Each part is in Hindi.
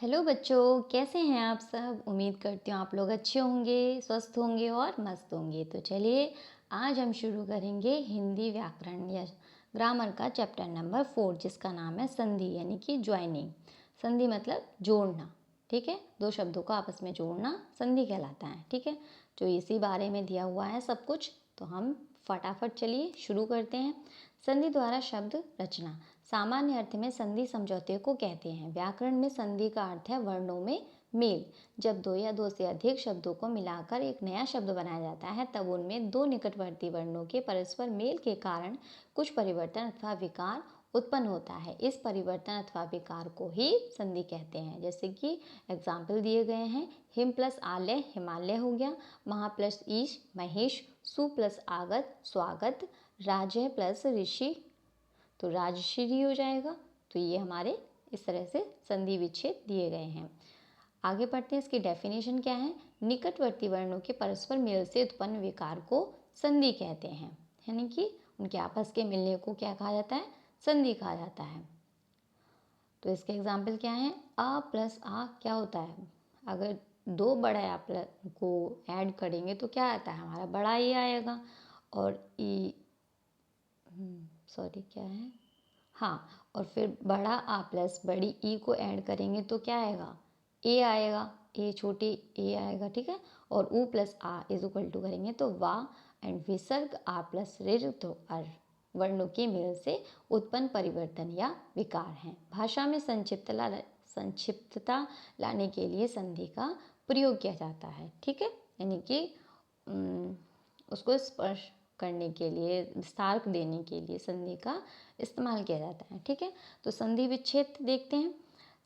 हेलो बच्चों, कैसे हैं आप सब। उम्मीद करती हूँ आप लोग अच्छे होंगे, स्वस्थ होंगे और मस्त होंगे। तो चलिए आज हम शुरू करेंगे हिंदी व्याकरण या ग्रामर का चैप्टर नंबर 4, जिसका नाम है संधि यानी कि ज्वाइनिंग। संधि मतलब जोड़ना। ठीक है, दो शब्दों को आपस में जोड़ना संधि कहलाता है। ठीक है, जो इसी बारे में दिया हुआ है सब कुछ, तो हम फटाफट चलिए शुरू करते हैं। संधि द्वारा शब्द रचना। सामान्य अर्थ में संधि समझौते को कहते हैं। व्याकरण में संधि का अर्थ है वर्णों में मेल। जब दो या दो से अधिक शब्दों को मिलाकर एक नया शब्द बनाया जाता है, तब उनमें दो निकटवर्ती वर्णों के परस्पर मेल के कारण कुछ परिवर्तन अथवा विकार उत्पन्न होता है। इस परिवर्तन अथवा विकार को ही संधि कहते हैं। जैसे कि एग्जाम्पल दिए गए हैं, हिम प्लस आलय हिमालय हो गया, महा प्लस ईश महेश, सु प्लस आगत स्वागत, राजय प्लस ऋषि तो राजश्री हो जाएगा। तो ये हमारे इस तरह से संधि विच्छेद दिए गए हैं। आगे बढ़ते हैं, इसकी डेफिनेशन क्या है। निकटवर्ती वर्णों के परस्पर मेल से उत्पन्न विकार को संधि कहते हैं, यानी कि उनके आपस के मिलने को क्या कहा जाता है, संधि कहा जाता है। तो इसके एग्जाम्पल क्या है, अ प्लस आ क्या होता है, अगर दो बड़े आ को ऐड करेंगे तो क्या आता है, हमारा बड़ा ई आएगा। और ई सॉरी क्या है, हाँ, और फिर बड़ा आ प्लस बड़ी ई को ऐड करेंगे तो क्या आएगा, ए आएगा, ए छोटी ए आएगा। ठीक है, और ऊ प्लस आ इज इक्वल टू करेंगे तो वाह, एंड विसर्ग आ प्लस ऋ तो अर वर्णों के मेल से उत्पन्न परिवर्तन या विकार हैं। भाषा में संक्षिप्तता लाने के लिए संधि का प्रयोग किया जाता है। ठीक है, यानी कि उसको स्पर्श करने के लिए, विस्तार देने के लिए संधि का इस्तेमाल किया जाता है। ठीक है, तो संधि विच्छेद देखते हैं।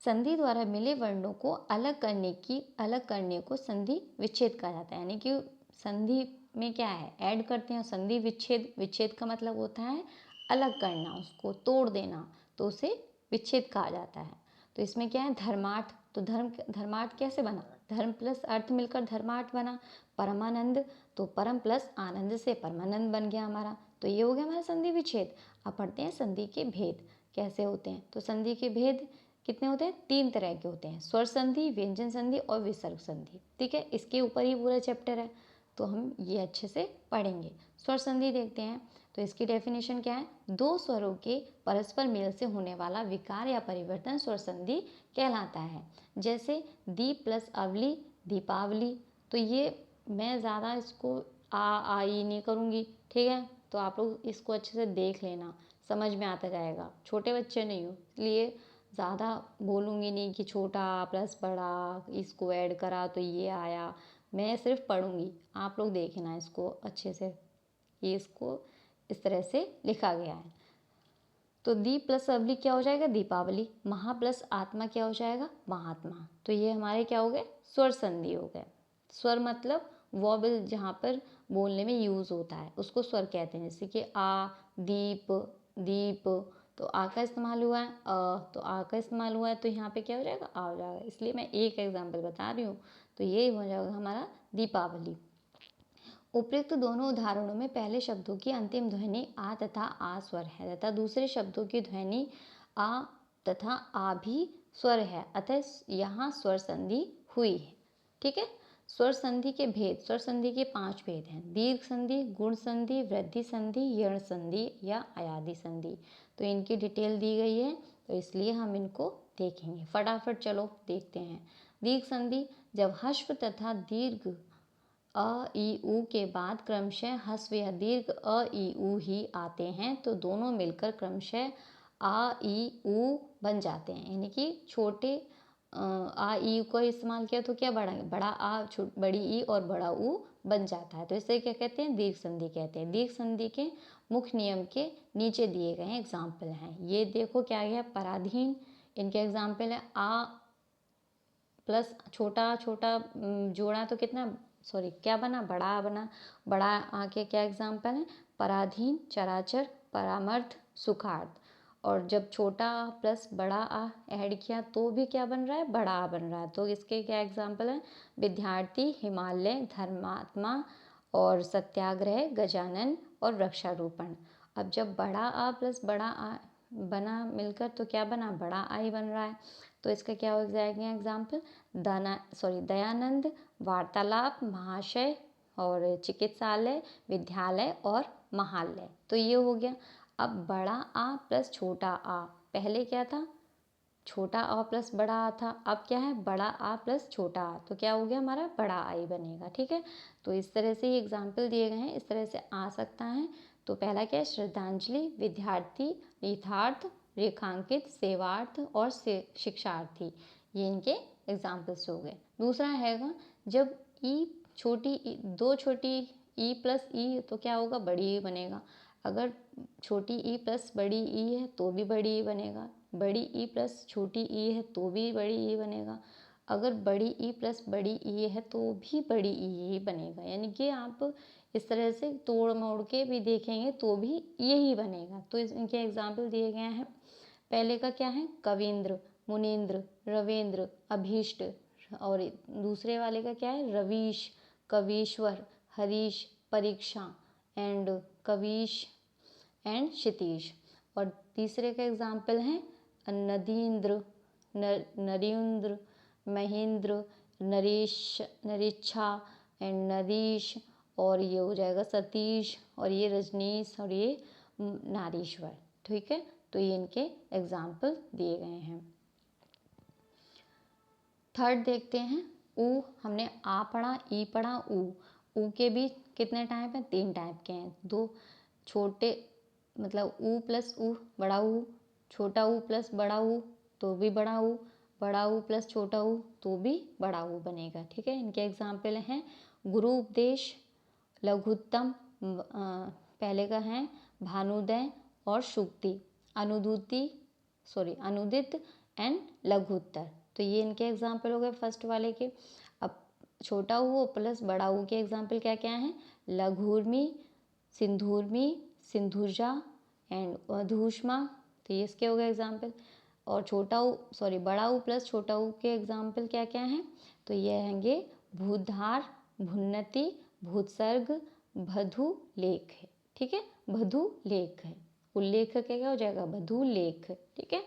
संधि द्वारा मिले वर्णों को अलग करने को संधि विच्छेद कहा जाता है। यानी कि संधि में क्या है, ऐड करते हैं। संधि विच्छेद, विच्छेद का मतलब होता है अलग करना, उसको तोड़ देना, तो उसे विच्छेद कहा जाता है। तो इसमें क्या है, धर्मार्थ, तो धर्मार्थ कैसे बना, धर्म प्लस अर्थ मिलकर धर्मार्थ बना। परमानंद, तो परम प्लस आनंद से परमानंद बन गया हमारा। तो ये हो गया हमारा संधि विच्छेद। अब पढ़ते हैं संधि के भेद कैसे होते हैं। तो संधि के भेद कितने होते हैं, 3 तरह के होते हैं, स्वर संधि, व्यंजन संधि और विसर्ग संधि। ठीक है, इसके ऊपर ही पूरा चैप्टर है, तो हम ये अच्छे से पढ़ेंगे। स्वर संधि देखते हैं, तो इसकी डेफिनेशन क्या है, दो स्वरों के परस्पर मेल से होने वाला विकार या परिवर्तन स्वर संधि कहलाता है। जैसे दीप प्लस अवली दीपावली। तो ये मैं ज़्यादा इसको आई नहीं करूँगी। ठीक है, तो आप लोग इसको अच्छे से देख लेना, समझ में आता जाएगा। छोटे बच्चे नहीं हो इसलिए ज़्यादा बोलूँगी नहीं कि छोटा प्लस बड़ा इसको ऐड करा तो ये आया। मैं सिर्फ पढ़ूँगी, आप लोग देखना इसको अच्छे से, ये इसको इस तरह से लिखा गया है। तो दीप प्लस अवली क्या हो जाएगा, दीपावली। महा प्लस आत्मा क्या हो जाएगा, महात्मा। तो ये हमारे क्या हो गए, स्वर संधि हो गए। स्वर मतलब वॉबल जहाँ पर बोलने में यूज़ होता है उसको स्वर कहते हैं। जैसे कि आ, दीप, दीप, तो आ का इस्तेमाल हुआ है, तो आ का इस्तेमाल हुआ है, तो यहाँ पे क्या हो जाएगा, आ हो जाएगा। इसलिए मैं एक एग्जाम्पल बता रही हूँ। तो ये हो जाएगा हमारा दीपावली। उपयुक्त दोनों उदाहरणों में पहले शब्दों की अंतिम ध्वनि आ तथा आ स्वर है तथा दूसरे शब्दों की ध्वनि आ तथा आ भी स्वर है, अतः यहाँ स्वर संधि हुई है। ठीक है, स्वर संधि के भेद, स्वर संधि के 5 भेद हैं। दीर्घ संधि, गुण संधि, वृद्धि संधि, यण संधि या अयादि संधि। तो इनकी डिटेल दी गई है, तो इसलिए हम इनको देखेंगे। फटाफट चलो देखते हैं। दीर्घ संधि, जब हश्व तथा दीर्घ अ ई उ के बाद क्रमशः ह्रस्व या दीर्घ अ ई उ ही आते हैं, तो दोनों मिलकर क्रमशः आ ई उ बन जाते हैं। यानी कि छोटे आ ई को इस्तेमाल किया तो क्या बड़ा बड़ा आ बड़ी ई और बड़ा ऊ बन जाता है। तो इसे क्या कहते हैं, दीर्घ संधि कहते हैं। दीर्घ संधि के मुख्य नियम के नीचे दिए गए एग्जाम्पल हैं। ये देखो क्या गया, पराधीन, इनके एग्जाम्पल है आ प्लस छोटा छोटा जोड़ा तो कितना, सॉरी क्या बना, बड़ा बना। बड़ा आ के क्या एग्जाम्पल है, पराधीन, चराचर, परामर्थ, सुखार्थ। और जब छोटा आ प्लस बड़ा आ ऐड किया तो भी क्या बन रहा है, बड़ा आ बन रहा है। तो इसके क्या एग्जाम्पल है, विद्यार्थी, हिमालय, धर्मात्मा और सत्याग्रह, गजानन और वृक्षारोपण। अब जब बड़ा आ प्लस बड़ा आ बना मिलकर तो क्या बना, बड़ा आई बन रहा है। तो इसका क्या हो जाएगा एग्जाम्पल, दयानंद, वार्तालाप, महाशय और चिकित्सालय, विद्यालय और महालय। तो ये हो गया। अब बड़ा आ प्लस छोटा आ, पहले क्या था, छोटा आ प्लस बड़ा आ था, अब क्या है, बड़ा आ प्लस छोटा आ, तो क्या हो गया हमारा, बड़ा आई बनेगा। ठीक है, तो इस तरह से ये एग्जाम्पल दिए गए हैं, इस तरह से आ सकता है। तो पहला क्या है, श्रद्धांजलि, विद्यार्थी, यथार्थ, रेखांकित, सेवार्थ और शिक्षार्थी, ये इनके एग्जाम्पल्स हो गए। दूसरा हैगा जब दो छोटी ई प्लस ई, तो क्या होगा, बड़ी ई बनेगा। अगर छोटी ई प्लस बड़ी ई है तो भी बड़ी ई बनेगा, बड़ी ई प्लस छोटी ई है तो भी बड़ी ई बनेगा, अगर बड़ी ई प्लस बड़ी ई है तो भी बड़ी ई ही बनेगा। यानी कि आप इस तरह से तोड़ मोड़ के भी देखेंगे तो भी यही बनेगा। तो इनके एग्जाम्पल दिए गए हैं। पहले का क्या है, कवींद्र, मुनीन्द्र, रविंद्र, अभीष्ट, और दूसरे वाले का क्या है, रवीश, कवीश्वर, हरीश, परीक्षा एंड कवीश एंड क्षितिज। और तीसरे का एग्जाम्पल है नदीन्द्र, नरेंद्र, महेंद्र, नरेश, नरेच्छा एंड नरेश, और ये हो जाएगा सतीश, और ये रजनीश, और ये नारीश्वर। ठीक है, तो ये इनके एग्जाम्पल दिए गए हैं। थर्ड देखते हैं, ऊ। हमने आ पढ़ा, ई पढ़ा, ऊ के भी कितने टाइप हैं, 3 टाइप के हैं। दो छोटे, मतलब ऊ प्लस ऊ बड़ा ऊ, छोटा ऊ प्लस बड़ा ऊ तो भी बड़ा ऊ प्लस छोटा ऊ तो भी बड़ा ऊ बनेगा। ठीक है, इनके एग्जाम्पल हैं गुरु उपदेश, लघुत्तम, पहले का है भानुदय और शुक्ति, अनुदित एंड लघुत्तर। तो ये इनके एग्जाम्पल हो गए फर्स्ट वाले के। अब छोटा ऊ प्लस बड़ा ऊ के एग्जाम्पल क्या क्या हैं, लघुर्मी, सिंधुर्मी, सिंधुजा एंड अधूष्मा, तो ये इसके हो गए एग्जाम्पल। और बड़ा ऊ प्लस छोटा ऊ के एग्जाम्पल क्या क्या हैं, तो ये रहेंगे भूधार, भुन्नति, भूतसर्ग, बधु लेख है। ठीक है, बधु लेख है, उल्लेख क्या हो जाएगा, बधु लेख। ठीक है,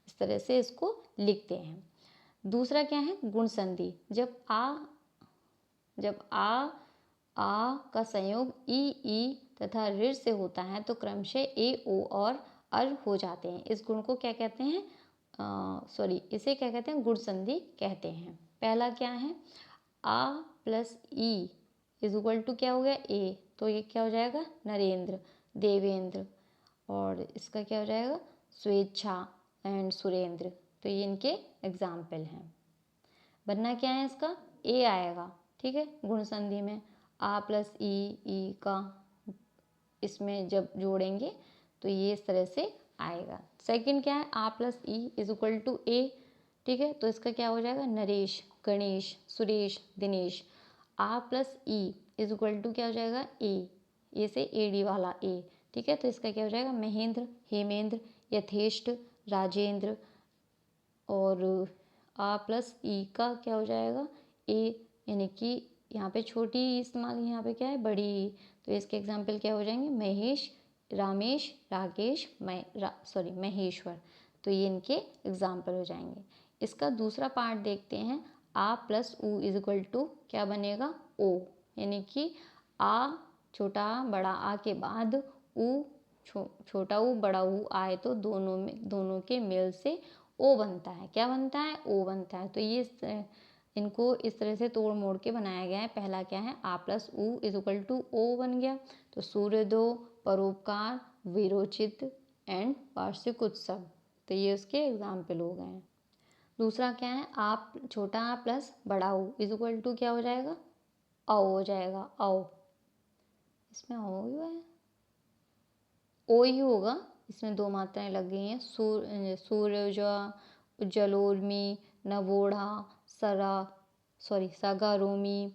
इस तरह से इसको लिखते हैं। दूसरा क्या है, गुण संधि। जब आ का संयोग ई तथा ऋ से होता है तो क्रमशः ए, ओ और अर हो जाते हैं। इस गुण को क्या कहते हैं, इसे क्या कहते हैं, गुण संधि कहते हैं। पहला क्या है, आ प्लस ई इज इक्वल टू क्या हो गया, ए, तो ये क्या हो जाएगा, नरेंद्र, देवेंद्र, और इसका क्या हो जाएगा, स्वेच्छा एंड सुरेंद्र। तो ये इनके एग्जाम्पल हैं। बनना क्या है इसका, ए आएगा। ठीक है, गुण संधि में आ प्लस ई का इसमें जब जोड़ेंगे तो ये इस तरह से आएगा। सेकंड क्या है, आ प्लस ई इज इक्वल टू ए। ठीक है, तो इसका क्या हो जाएगा, नरेश, गणेश, सुरेश, दिनेश। आ प्लस ई इज इक्वल टू क्या हो जाएगा, ए से एडी वाला ए। ठीक है, तो इसका क्या हो जाएगा, महेंद्र, हेमेंद्र, यथेष्ट, राजेंद्र। और आ प्लस ई का क्या हो जाएगा, ए, यानी कि यहाँ पे छोटी इस्तेमाल, यहाँ पे क्या है, बड़ी। तो इसके एग्जाम्पल क्या हो जाएंगे, महेश, रामेश, राकेश, महेश्वर। तो ये इनके एग्जाम्पल हो जाएंगे। इसका दूसरा पार्ट देखते हैं, आ प्लस ऊ इज इक्वल टू क्या बनेगा, ओ, यानी कि आ छोटा आ बड़ा आ के बाद ऊ छोटा ऊ बड़ा ऊ आए तो दोनों के मेल से ओ बनता है। क्या बनता है, ओ बनता है। तो ये इनको इस तरह से तोड़ मोड़ के बनाया गया है। पहला क्या है, आ प्लस ऊ इज इक्वल टू ओ बन गया। तो सूर्योदय, परोपकार, विरोचित एंड वार्षिक उत्सव, तो ये उसके एग्जाम्पल हो गए हैं। दूसरा क्या है, आप छोटा आ प्लस बड़ा ऊ इज इक्वल टू क्या हो जाएगा, औ हो जाएगा, औ। इसमें ओ ही है, ओ ही होगा, इसमें 2 मात्राएं लग गई हैं। सूर्योजा, उज्जलोर्मी, नवोढ़ा, सागारोमी,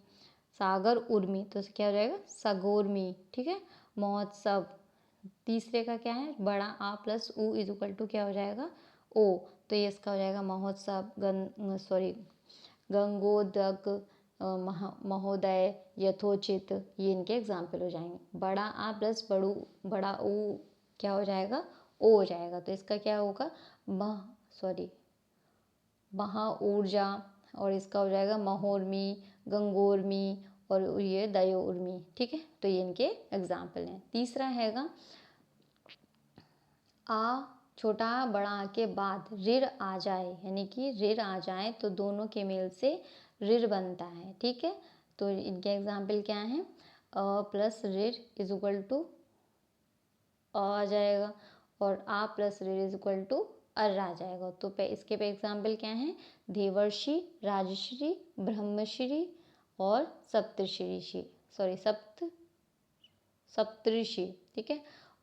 सागर उर्मी, तो क्या हो जाएगा, सगोर्मी। ठीक है, महोत्सव। तीसरे का क्या है, बड़ा आ प्लस ऊ इज इक्वल टू क्या हो जाएगा, ओ, तो ये इसका हो जाएगा महोत्सव, गंगोदक, महोदय, यथोचित, ये इनके एग्जाम्पल हो जाएंगे। बड़ा आ प्लस बड़ा ऊ क्या हो जाएगा, ओ हो जाएगा। तो इसका क्या होगा, महा ऊर्जा, और इसका हो जाएगा महोर्मी, गंगोर्मी, और ये दयोर्मी। ठीक है, तो ये इनके एग्जाम्पल हैं। तीसरा हैगा आ छोटा आ बड़ा आ के बाद ऋर आ जाए, यानी कि ऋर आ जाए तो दोनों के मेल से ऋर बनता है। ठीक है, तो इनके एग्जाम्पल क्या हैं, अ प्लस ऋर इज इक्वल टू आ जाएगा, और आ प्लस ऋर इज इक्वल टू अर आ जाएगा। तो इसके पे एग्जाम्पल क्या हैं, देवर्षि, राजश्री, ब्रह्मश्री और सप्तऋषि। ठीक है,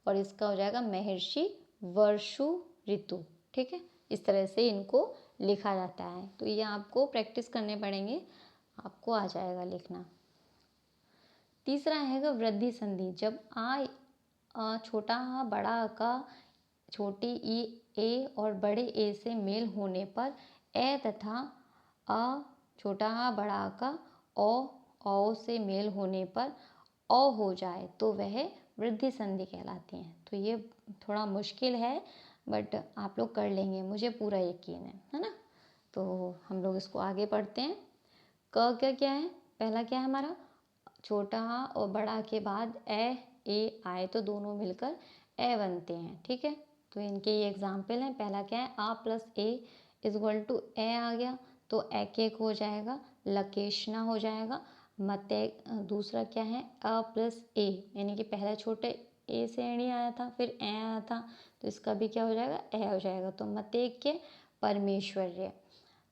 और इसका हो जाएगा महर्षि, वर्षु, ऋतु। ठीक है, इस तरह से इनको लिखा जाता है। तो ये आपको प्रैक्टिस करने पड़ेंगे, आपको आ जाएगा लिखना। तीसरा हैगा वृद्धि संधि। जब छोटा आ बड़ा आ का छोटी ई ए और बड़े ए से मेल होने पर ए तथा अ छोटा आ बड़ा आ का औ से मेल होने पर अ हो जाए तो वह वृद्धि संधि कहलाती हैं। तो ये थोड़ा मुश्किल है, बट आप लोग कर लेंगे, मुझे पूरा यकीन है ना। तो हम लोग इसको आगे पढ़ते हैं। क क्या है, पहला क्या है हमारा, छोटा आ और बड़ा के बाद ए आए तो दोनों मिलकर ए बनते हैं। ठीक है, तो इनके ये एग्जाम्पल हैं। पहला क्या है, आ प्लस ए इज इक्वल टू ए आ गया तो एक हो जाएगा, लकेशना हो जाएगा। मते दूसरा क्या है, अ प्लस ए, यानी कि पहला छोटे ए से एणी आया था, फिर ए आया था, तो इसका भी क्या हो जाएगा, ए हो जाएगा। तो मतेक्य परमेश्वर्य,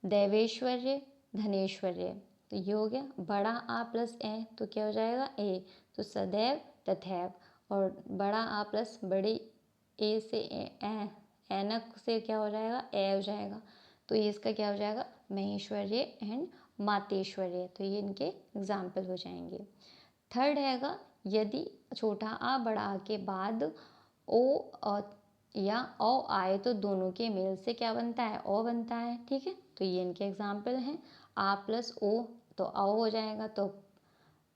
दैवेश्वर्य, धनेश्वर्य। तो ये हो गया। बड़ा आ प्लस ए तो क्या हो जाएगा, ए, तो सदैव तथैव। और बड़ा आ प्लस बड़ी ए से एनक से क्या हो जाएगा, ए हो जाएगा। तो ये इसका क्या हो जाएगा, महेश्वर्य एंड मातेश्वर्य। तो ये इनके एग्जाम्पल हो जाएंगे। थर्ड हैगा, यदि छोटा आ बड़ा आ के बाद ओ या औ आए तो दोनों के मेल से क्या बनता है, ओ बनता है। ठीक है, तो ये इनके एग्जाम्पल हैं। आ प्लस ओ तो औ हो जाएगा, तो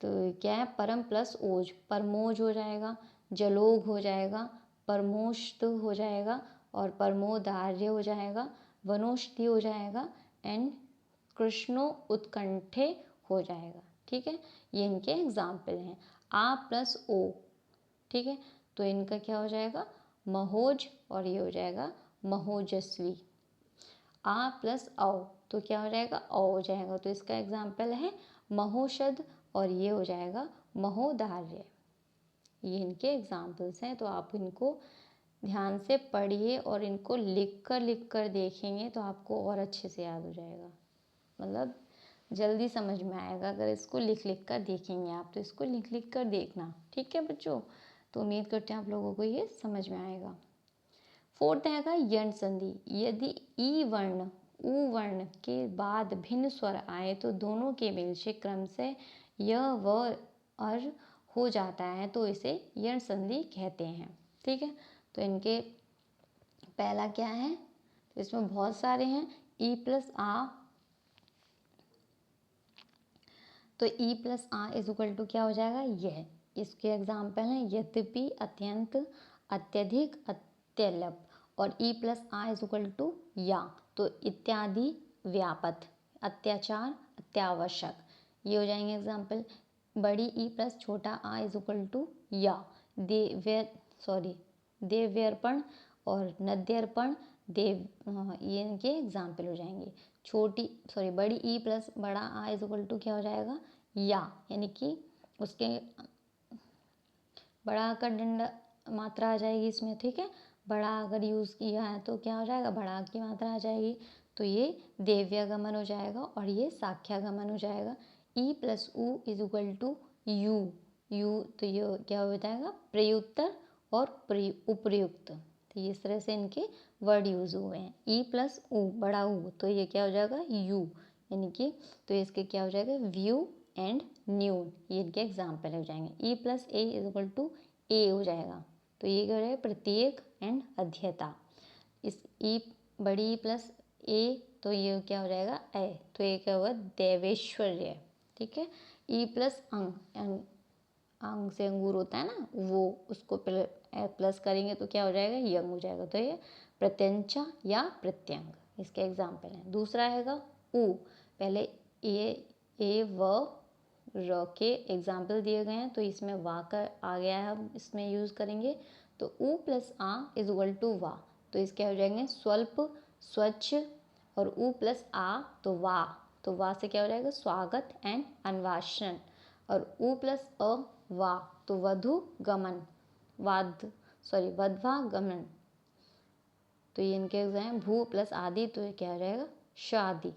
क्या है, परम प्लस ओज, परमोज हो जाएगा। जलोग हो जाएगा, परमोष्ट हो जाएगा, और परमोदार्य हो जाएगा, वनोष्ठी हो जाएगा, एंड कृष्णो उत्कंठे हो जाएगा। ठीक है, ये इनके एग्जाम्पल हैं। आ प्लस ओ, ठीक है, तो इनका क्या हो जाएगा, महोज, और ये हो जाएगा महोजस्वी। आ प्लस औ तो क्या हो जाएगा, औ हो जाएगा, तो इसका एग्जाम्पल है महोषध, और ये हो जाएगा महोदार्य। ये इनके एग्जाम्पल्स हैं। तो आप इनको ध्यान से पढ़िए और इनको लिख कर देखेंगे तो आपको और अच्छे से याद हो जाएगा, मतलब जल्दी समझ में आएगा अगर इसको लिख कर देखेंगे आप। तो इसको लिख कर देखना, ठीक है बच्चों। तो उम्मीद करते हैं आप लोगों को ये समझ में आएगा। फोर्थ है यण संधि। यदि ई वर्ण उ वर्ण के बाद भिन्न स्वर आए तो दोनों के मेल से क्रम से य व अर हो जाता है तो इसे यण संधि कहते हैं। ठीक है, तो इनके पहला क्या है, तो इसमें बहुत सारे हैं। ई प्लस आ, तो ई प्लस आ इज इक्वल टू क्या हो जाएगा, यह। इसके एग्जाम्पल हैं यद्यपि, अत्यंत, अत्यधिक, अत्यल्प। और ई प्लस आ इज इक्वल टू या, तो इत्यादि, व्यापक, अत्याचार, अत्यावश्यक, ये हो जाएंगे एग्जाम्पल। बड़ी ई प्लस छोटा आ इज इक्वल टू या, देव्यर्पण और नद्यर्पण, ये इनके एग्जाम्पल हो जाएंगे। बड़ी ई प्लस बड़ा आ इज इक्वल टू क्या हो जाएगा, या, यानी कि उसके बड़ा का दंड मात्रा आ जाएगी इसमें। ठीक है, बड़ा अगर यूज़ किया है तो क्या हो जाएगा, बड़ा की मात्रा आ जाएगी, तो ये देव्यागमन हो जाएगा और ये साख्यागमन हो जाएगा। ई प्लस उ इज इक्वल टू यू, तो ये क्या हो जाएगा, प्रयुत्तर और उप्रयुक्त। तो इस तरह से इनके वर्ड यूज हुए हैं। ई प्लस उ बड़ा उ, तो ये क्या हो जाएगा, यू, यानी कि, तो इसके क्या हो जाएगा, व्यू एंड न्यून, ये इनके एग्जाम्पल हो जाएंगे। ई प्लस ए इज इक्वल टू ए हो जाएगा, तो ये क्या हो जाएगा, प्रत्येक एंड अध्ययता। इस ई बड़ी ई प्लस ए, तो ये क्या हो जाएगा, ए, तो ये क्या हुआ, देवेश्वर्य। ठीक है, ई प्लस अंग से अंगूर होता है ना, वो उसको प्लस करेंगे तो क्या हो जाएगा, यंग हो जाएगा, तो ये प्रत्यंचा या प्रत्यंग। इसके एग्जाम्पल हैं। दूसरा हैगा ऊ, पहले ए व र के एग्जाम्पल दिए गए हैं तो इसमें वा का आ गया है, हम इसमें यूज़ करेंगे। तो ऊ प्लस आ इज इक्वल टू वा, तो इसके हो जाएंगे स्वल्प, स्वच्छ, और ऊ प्लस आ तो वा से क्या हो जाएगा स्वागत एंड अन्वेषण, और ऊ प्लस अ वा तो वधु गमन, वधवा गमन। तो ये इनके हैं भू प्लस आदि तो ये क्या हो जाएगा शादी।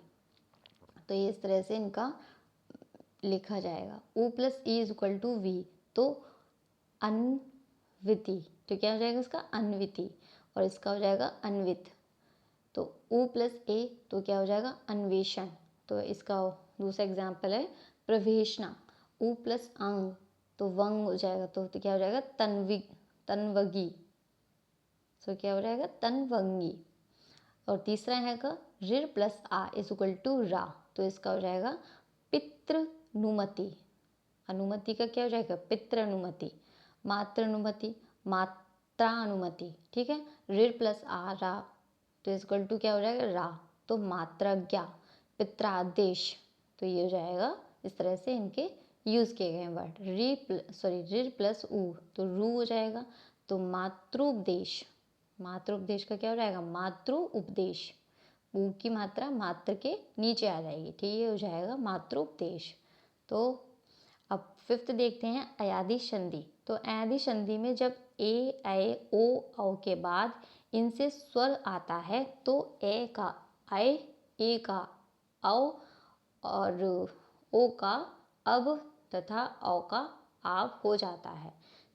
तो ये इस तरह से इनका लिखा जाएगा। ऊ प्लस ई इज इक्वल टू वी तो अन्विति, तो क्या हो जाएगा इसका अन्विति, और इसका हो जाएगा अन्वित। तो ऊ प्लस ए तो क्या हो जाएगा अन्वेषण, तो इसका दूसरा एग्जाम्पल है प्रवेशना। ऊ प्लस अंग तो वंग हो जाएगा, तो क्या हो जाएगा तनवगी, तो क्या हो जाएगा तनवंगी। और तीसरा हैगा ऋर प्लस आ इज इक्वल टू रा, तो इसका हो जाएगा पितृनुमति। अनुमति का क्या हो जाएगा पितृनुमति, मातृनुमति, मात्रानुमति, ठीक है। ऋर प्लस आ रा तो इक्वल टू क्या हो जाएगा रा, तो मात्रज्ञा, पित्रादेश। तो ये हो जाएगा इस तरह से इनके यूज़ किए गए वर्ड। ऋर प्लस ऊ तो रू हो जाएगा, तो मातृपदेश, मातृपदेश का क्या हो जाएगा मातृ उपदेश, ऊ की मात्रा मात्र के नीचे आ जाएगी, ठीक है, हो जाएगा मातृपदेश। तो अब फिफ्थ देखते हैं अयादी संधि। तो अयादी संधि में जब ए ओ औ के बाद इनसे स्वर आता है तो ए का ए का औ और ओ का अब तथा औ का आव हो जाता है।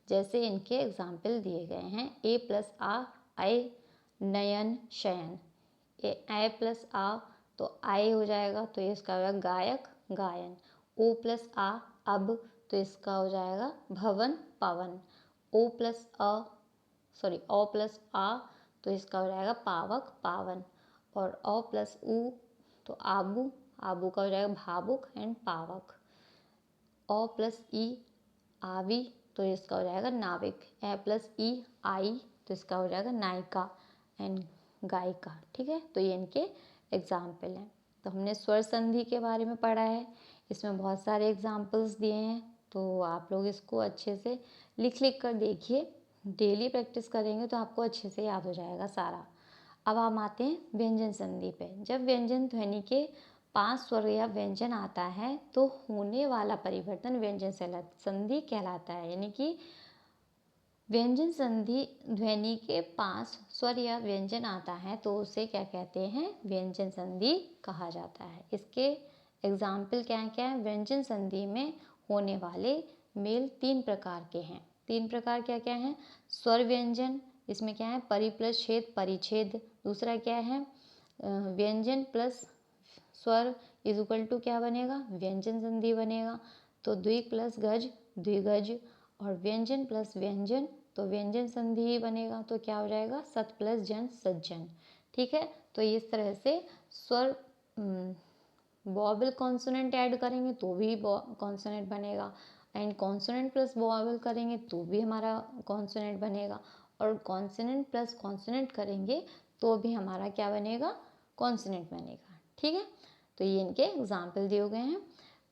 जैसे इनके एग्जाम्पल दिए गए हैं ए प्लस आ आय नयन शयन, ए प्लस आ तो आय हो जाएगा, तो इसका होगा गायक गायन। ओ प्लस आ अब तो इसका हो जाएगा भवन पवन। ओ प्लस आ तो इसका हो जाएगा पावक पावन। और अ प्लस उ तो आबू का हो जाएगा भावुक एंड पावक। अ प्लस ई आवी तो इसका हो जाएगा नाविक। ए प्लस ई आई तो इसका हो जाएगा नायिका एंड गायिका, ठीक है। तो ये इनके एग्जाम्पल हैं। तो हमने स्वर संधि के बारे में पढ़ा है, इसमें बहुत सारे एग्जाम्पल्स दिए हैं, तो आप लोग इसको अच्छे से लिख कर देखिए, डेली प्रैक्टिस करेंगे तो आपको अच्छे से याद हो जाएगा सारा। अब हम आते हैं व्यंजन संधि पे। जब व्यंजन ध्वनि के 5 स्वर या व्यंजन आता है तो होने वाला परिवर्तन व्यंजन संधि कहलाता है। यानी कि व्यंजन संधि ध्वनि के 5 स्वर या व्यंजन आता है तो उसे क्या कहते हैं व्यंजन संधि कहा जाता है। इसके एग्जाम्पल क्या क्या है, व्यंजन संधि में होने वाले मेल 3 प्रकार के हैं। 3 प्रकार क्या क्या हैं, स्वर व्यंजन, इसमें क्या है परि प्लस छेद परिच्छेद। दूसरा क्या है व्यंजन प्लस स्वर इज इक्वल टू क्या बनेगा व्यंजन संधि बनेगा। तो द्विग प्लस गज द्विगज, और व्यंजन प्लस व्यंजन तो व्यंजन संधि ही बनेगा, तो क्या हो जाएगा सत प्लस जन सज्जन, ठीक है। तो इस तरह से स्वर वॉवल कॉन्सोनेंट ऐड करेंगे तो भी कॉन्सोनेंट बनेगा, एंड कॉन्सोनेंट प्लस वॉवल करेंगे तो भी हमारा कॉन्सोनेंट बनेगा, और कॉन्सोनेंट प्लस कॉन्सोनेंट करेंगे तो भी हमारा क्या बनेगा कॉन्सोनेंट बनेगा, ठीक है। तो ये इनके एग्जाम्पल दिए गए हैं।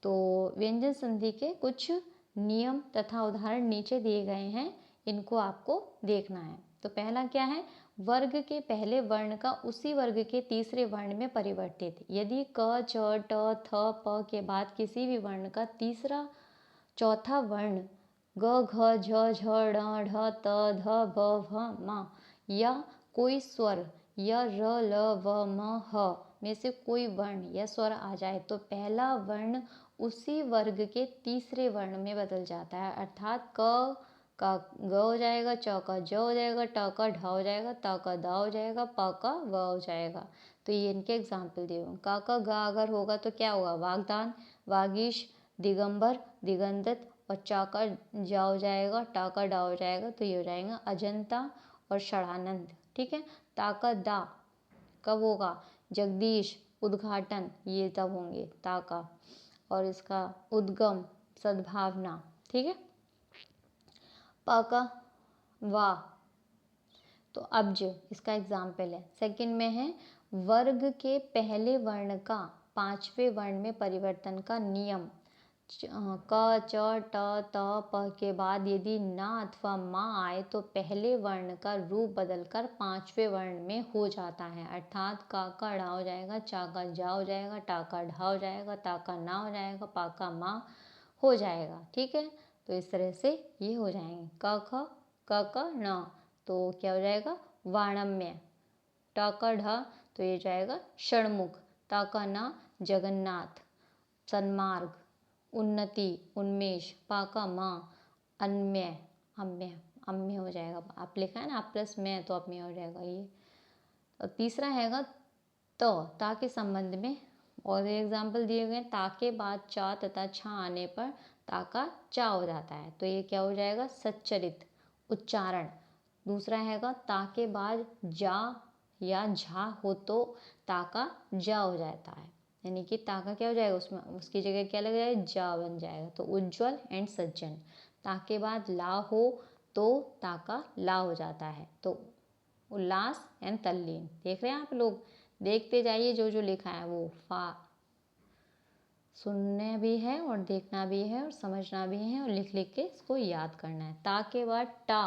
तो व्यंजन संधि के कुछ नियम तथा उदाहरण नीचे दिए गए हैं, इनको आपको देखना है। तो पहला क्या है, वर्ग के पहले वर्ण का उसी वर्ग के तीसरे वर्ण में परिवर्तित। यदि क च ट थ प के बाद किसी भी वर्ण का तीसरा चौथा वर्ण ग घ झ झ ढ ढ त ध भ भ म या कोई स्वर या र ल व म ह में से कोई वर्ण या स्वर आ जाए तो पहला वर्ण उसी वर्ग के तीसरे वर्ण में बदल जाता है। अर्थात क का ग हो जाएगा, च का ज हो जाएगा, ट का ढ हो जाएगा, त का द हो जाएगा, प का व हो जाएगा। तो ये इनके एग्जाम्पल दिए हुए। क का ग अगर होगा तो क्या होगा वागदान, वागीश, दिगंबर, दिगंधित, और च का ज हो जाएगा, ट का ड हो जाएगा, तो ये हो जाएगा अजंता और षडानंद, ठीक है। ता का दा कब होगा जगदीश, उद्घाटन, ये तब होंगे ता का, और इसका उद्गम, सद्भावना, ठीक है। प का वा तो अब्ज इसका एग्जाम्पल है। सेकंड में है वर्ग के पहले वर्ण का पांचवें वर्ण में परिवर्तन का नियम। क, च, ट, त, प के बाद यदि ना अथवा मा आए तो पहले वर्ण का रूप बदलकर पांचवें वर्ण में हो जाता है। अर्थात का ढ़ा हो जाएगा, चा का जा हो जाएगा, टा का ढा हो जाएगा, ता का ना हो जाएगा, पा का मा हो जाएगा। ठीक है, तो इस तरह से ये हो जाएंगे। क ख क क न, तो क्या हो जाएगा वाणम्य। ट क ढ, तो ये जाएगा षणमुख। त क न जगन्नाथ, सन्मार्ग, उन्नति, उन्मेष। पा का माँ अन्य, अम्य, अम्य हो जाएगा। आप लिखा है ना आप प्लस में, तो अम्य हो जाएगा ये। और तीसरा हैगा ता के संबंध में और एग्जाम्पल दिए गए। ता के बाद चा तथा छा आने पर ता का चा हो जाता है, तो ये क्या हो जाएगा सच्चरित, उच्चारण। दूसरा हैगा ता के बाद जा या झा हो तो ता का जा हो जाता है, यानी कि ता का क्या हो जाएगा, उसमें उसकी जगह क्या लग जाएगा, जा बन जाएगा। तो उज्ज्वल एंड सज्जन। ता के बाद ला हो तो ता का ला हो जाता है, तो उल्लास एंड तल्लीन। देख रहे हैं आप लोग, देखते जाइए, जो जो लिखा है वो फा सुनना भी है और देखना भी है और समझना भी है और लिख लिख के इसको याद करना है। ता के बाद टा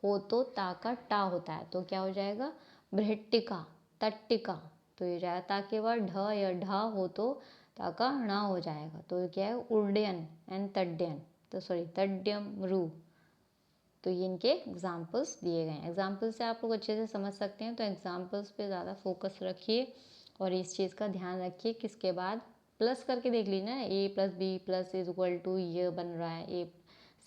हो तो ता का टा होता है, तो क्या हो जाएगा बृहट्टिका, तट्टिका। तो ये जाएगा ता के बाद ढ या ढा हो तो ता का णा हो जाएगा, तो क्या है उड्डयन एंड तड्डयन, तो सॉरी तड्यम रू। तो ये इनके एग्जाम्पल्स दिए गए हैं। एग्जाम्पल से आप लोग अच्छे से समझ सकते हैं, तो एग्जाम्पल्स पे ज़्यादा फोकस रखिए और इस चीज़ का ध्यान रखिए। किसके बाद प्लस करके देख लीजिए ना, A plus B plus is equal to ये बन रहा है, A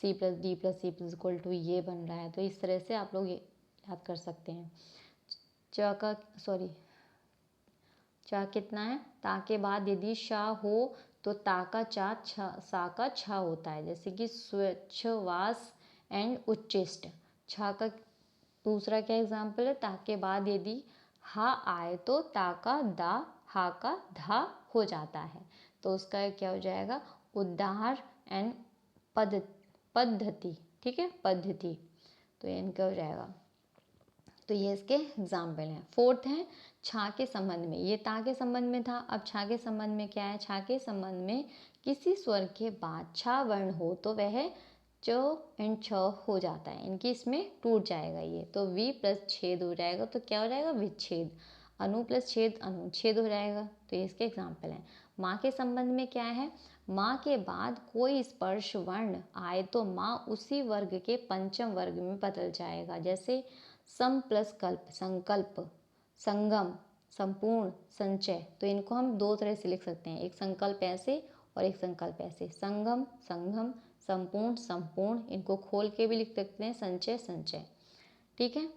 C plus D plus C plus equal to ये बन रहा है, तो इस तरह से आप लोग याद कर सकते हैं। चा कितना है, ता के बाद यदि शा हो तो ता का चा सा का छा होता है, जैसे कि स्वच्छवास एंड उच्चिष्ट। छा का दूसरा क्या एग्जाम्पल है, ता के बाद यदि हा आए तो ता का दा हा का धा हो जाता है, तो उसका क्या हो जाएगा उद्धार एंड पद्धति। ठीक है, पद्धति, तो ये इनका हो जाएगा। तो ये इसके एग्जाम्पल हैं। फोर्थ है छा के संबंध में, ये ता के संबंध में था, अब छा के संबंध में क्या है, छा के संबंध में किसी स्वर के बाद छा वर्ण हो तो वह च एंड छ हो जाता है, इनकी इसमें टूट जाएगा ये, तो वी प्लस छेद हो जाएगा, तो क्या हो जाएगा विच्छेद। अनु प्लस छेद अनुच्छेद हो जाएगा, तो ये इसके एग्जाम्पल हैं। माँ के संबंध में क्या है, माँ के बाद कोई स्पर्श वर्ण आए तो माँ उसी वर्ग के पंचम वर्ग में बदल जाएगा, जैसे सम प्लस कल्प, संकल्प, संगम, संपूर्ण, संचय। तो इनको हम दो तरह से लिख सकते हैं, एक संकल्प ऐसे और एक संकल्प ऐसे। संगम, संगम, संपूर्ण, संपूर्ण, इनको खोल के भी लिख सकते हैं संचय, संचय। ठीक है,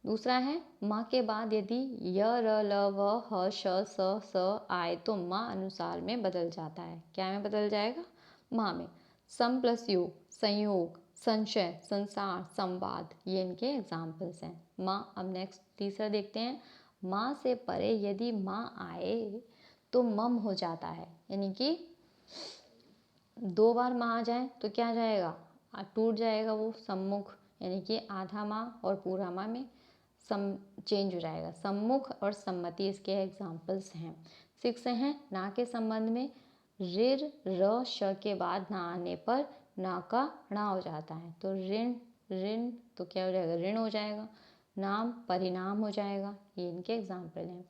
दूसरा है माँ के बाद यदि य र ल व ह श स स आए तो माँ अनुसार में बदल जाता है, क्या में बदल जाएगा, माँ में। सम प्लस योग, संयोग, संशय, संसार, संवाद, ये इनके एग्जाम्पल्स हैं। माँ, अब नेक्स्ट तीसरा देखते हैं। माँ से परे यदि माँ आए तो मम हो जाता है, यानी कि दो बार माँ आ जाए तो क्या जाएगा, टूट जाएगा वो सम्मुख, यानी कि आधा माँ और पूरा माँ में चेंज हो जाएगा। सम्मुख और सम्मति इसके एग्जाम्पल्स हैं। 6 हैं ना के संबंध में, ऋर र श के बाद ना आने पर ना का णा हो जाता है, तो ऋण ऋण, तो क्या हो जाएगा ऋण हो जाएगा। नाम परिणाम हो जाएगा, ये इनके एग्जाम्पल हैं।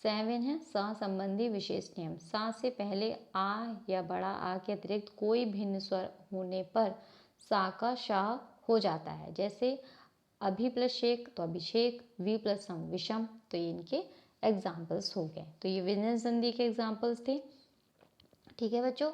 7 है सा संबंधी विशेष नियम, सा से पहले आ या बड़ा आ के अतिरिक्त कोई भिन्न स्वर होने पर सा का शाह हो जाता है, जैसे अभि प्लस शेख तो अभिषेक, वी प्लस सम विषम, तो ये इनके एग्जाम्पल्स हो गए। तो ये व्यंजन संधि के एग्जाम्पल्स थे। ठीक है बच्चों,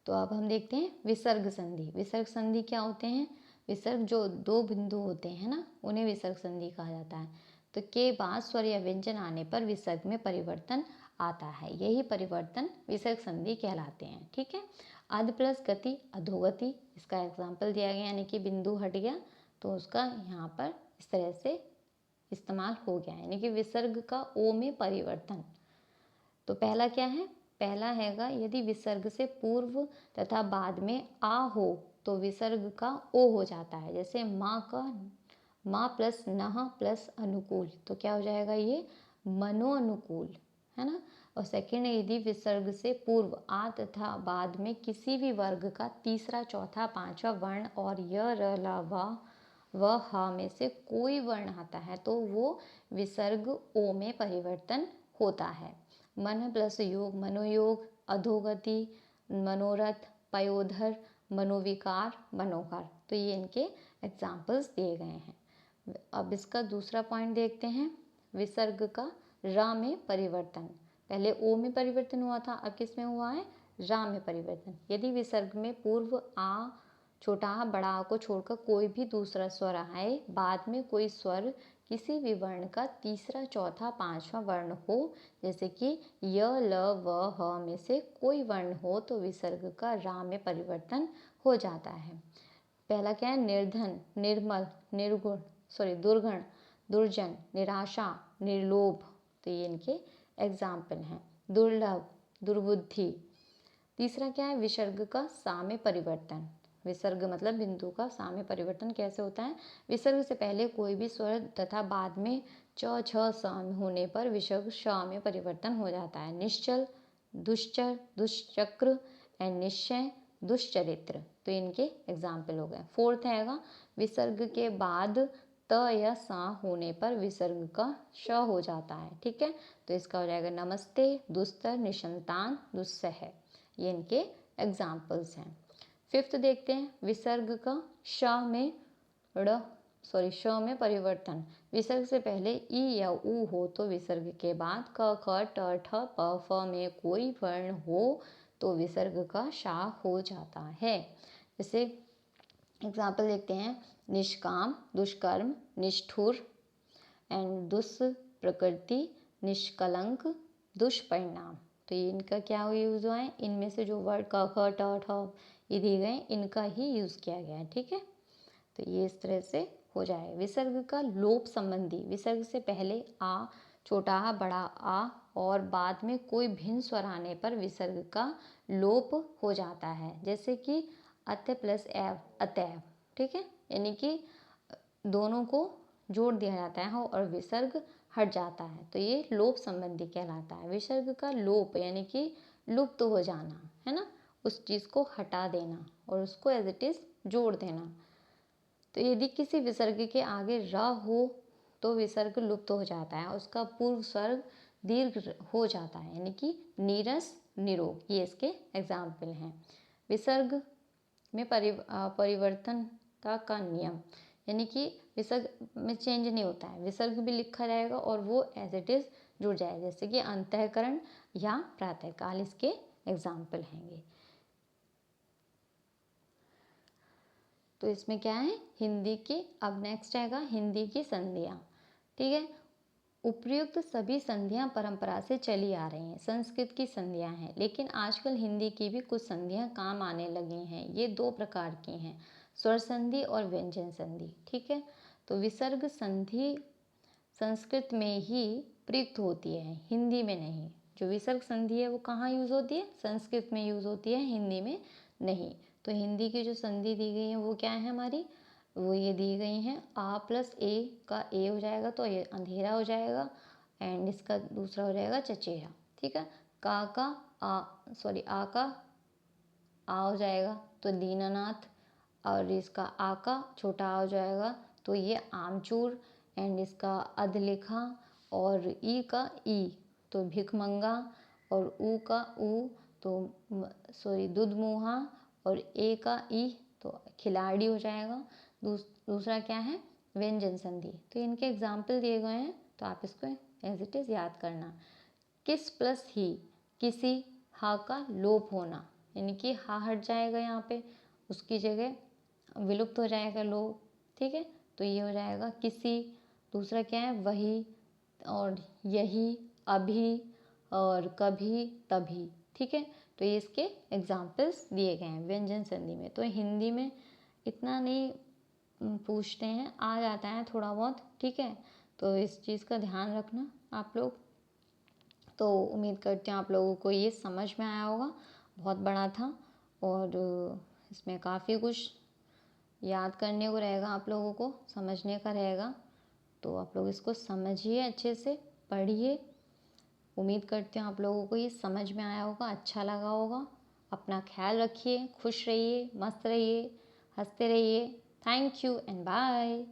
तो अब हम देखते हैं विसर्ग संधि। विसर्ग संधि क्या होते हैं, विसर्ग जो दो बिंदु होते हैं ना, उन्हें विसर्ग संधि कहा जाता है। तो के बाद स्वर या व्यंजन आने पर विसर्ग में परिवर्तन आता है, यही परिवर्तन विसर्ग संधि कहलाते हैं। ठीक है, अध प्लस गति अधोगति, इसका एग्जाम्पल दिया गया, यानी कि बिंदु हट गया तो उसका यहाँ पर इस तरह से इस्तेमाल हो गया, यानी कि विसर्ग का ओ में परिवर्तन। तो पहला क्या है, पहला हैगा यदि विसर्ग से पूर्व तथा बाद में आ हो तो विसर्ग का ओ हो जाता है, जैसे माँ का माँ प्लस नह प्लस अनुकूल, तो क्या हो जाएगा ये मनोअनुकूल, है ना। और सेकंड है, यदि विसर्ग से पूर्व आ तथा बाद में किसी भी वर्ग का तीसरा, चौथा, पांचवा वर्ण और य, र, ल, व, ह में से कोई वर्ण आता है तो वो विसर्ग ओ में परिवर्तन होता है। मन प्लस योग, मनोयोग, अधोगति, मनोरथ, पयोधर, मनोविकार, मनोहर। तो ये इनके एग्जाम्पल्स दिए गए हैं। अब इसका दूसरा पॉइंट देखते हैं, विसर्ग का रा में परिवर्तन। पहले ओ में परिवर्तन हुआ था, अब किस में हुआ है, रा में परिवर्तन। यदि विसर्ग में पूर्व आ, छोटा आ, बड़ा आ को छोड़कर कोई भी दूसरा स्वर आए, बाद में कोई स्वर किसी भी वर्ण का तीसरा, चौथा, पांचवा वर्ण हो, जैसे कि य, ल, व, ह में से कोई वर्ण हो, तो विसर्ग का रा में परिवर्तन हो जाता है। पहला क्या है, निर्धन, निर्मल, निर्गुण, दुर्गण, दुर्जन, निराशा, निर्लोभ। तो ये इनके एग्जाम्पल हैं। दुर्लभ, दुर्बुद्धि। तीसरा क्या है, विसर्ग का सा में परिवर्तन। विसर्ग मतलब बिंदु का सा में परिवर्तन कैसे होता है, विसर्ग से पहले कोई भी स्वर तथा बाद में च, छ, स होने पर विसर्ग श में परिवर्तन हो जाता है। निश्चल, दुश्चर, दुष्चक्र एंड निश्चय, दुष्चरित्र। तो इनके एग्जाम्पल हो गए। फोर्थ आएगा, विसर्ग के बाद त या सा होने पर विसर्ग का श हो जाता है। ठीक है, तो इसका हो जाएगा नमस्ते, दुस्तर, निसंतान, दुस्सह। ये इनके एग्जाम्पल्स हैं। फिफ्थ देखते हैं, विसर्ग का श में परिवर्तन। विसर्ग से पहले ई या उ हो तो विसर्ग के बाद क, ख, ट, ठ, प, फ में कोई वर्ण हो तो विसर्ग का शा हो जाता है। जैसे एग्जाम्पल देखते हैं, निष्काम, दुष्कर्म, निष्ठुर एंड दुष्प्रकृति, निष्कलंक, दुष्परिणाम। तो ये इनका क्या यूज़ हुआ है, इनमें से जो वर्ड क, ख, ट, ठ ये दिए गए इनका ही यूज़ किया गया है। ठीक है, तो ये इस तरह से हो जाए। विसर्ग का लोप संबंधी, विसर्ग से पहले आ, छोटा आ, बड़ा आ और बाद में कोई भिन्न स्वर आने पर विसर्ग का लोप हो जाता है। जैसे कि अत प्लस एव, अतैव। ठीक है, यानी कि दोनों को जोड़ दिया जाता है और विसर्ग हट जाता है, तो ये लोप संबंधी कहलाता है। विसर्ग का लोप यानी कि लुप्त हो जाना, है ना, उस चीज़ को हटा देना और उसको एज इट इज़ जोड़ देना। तो यदि किसी विसर्ग के आगे र हो तो विसर्ग लुप्त हो जाता है, उसका पूर्व स्वर्ग दीर्घ हो जाता है, यानी कि नीरस, निरोग। ये इसके एग्जाम्पल हैं। विसर्ग में परिवर्तनता का नियम, यानी कि विसर्ग में चेंज नहीं होता है, विसर्ग भी लिखा जाएगा और वो एज इट इज़ जुड़ जाएगा। जैसे कि अंतःकरण या प्रातःकाल इसके एग्जाम्पल हैंगे। तो इसमें क्या है, हिंदी की, अब नेक्स्ट आएगा हिंदी की संधियाँ। ठीक है, उपर्युक्त सभी संधियाँ परंपरा से चली आ रही हैं, संस्कृत की संधियाँ हैं, लेकिन आजकल हिंदी की भी कुछ संधियाँ काम आने लगी हैं। ये दो प्रकार की हैं, स्वर संधि और व्यंजन संधि। ठीक है, तो विसर्ग संधि संस्कृत में ही प्रयुक्त होती है, हिंदी में नहीं। जो विसर्ग संधि है वो कहाँ यूज़ होती है, संस्कृत में यूज़ होती है, हिंदी में नहीं। तो हिंदी की जो संधि दी गई है वो क्या है हमारी, वो ये दी गई हैं, आ प्लस ए का ए हो जाएगा तो ये अंधेरा हो जाएगा एंड इसका दूसरा हो जाएगा चचेरा। ठीक है, का आ का आ हो जाएगा तो दीनानाथ, और इसका आ का छोटा आ हो जाएगा तो ये आमचूर एंड इसका अधलिखा, और ई का ई तो भिखमंगा, और ऊ का ऊ तो दुधमुहा, और ए का ई तो खिलाड़ी हो जाएगा। दूसरा क्या है, व्यंजन संधि। तो इनके एग्जाम्पल दिए गए हैं, तो आप इसको एज इट इज़ याद करना। किस प्लस ही, किसी, हा का लोप होना, यानी कि हा हट जाएगा यहाँ पे, उसकी जगह विलुप्त हो जाएगा लोप। ठीक है, तो ये हो जाएगा किसी। दूसरा क्या है, वही और यही, अभी और कभी, तभी। ठीक है, तो ये इसके एग्जाम्पल्स दिए गए हैं व्यंजन संधि में। तो हिंदी में इतना नहीं पूछते हैं, आ जाता है थोड़ा बहुत। ठीक है, तो इस चीज़ का ध्यान रखना आप लोग। तो उम्मीद करते हैं आप लोगों को ये समझ में आया होगा। बहुत बड़ा था और इसमें काफ़ी कुछ याद करने को रहेगा, आप लोगों को समझने का रहेगा। तो आप लोग इसको समझिए, अच्छे से पढ़िए उम्मीद करती हूँ आप लोगों को ये समझ में आया होगा, अच्छा लगा होगा। अपना ख्याल रखिए, खुश रहिए, मस्त रहिए, हंसते रहिए। Thank you and bye.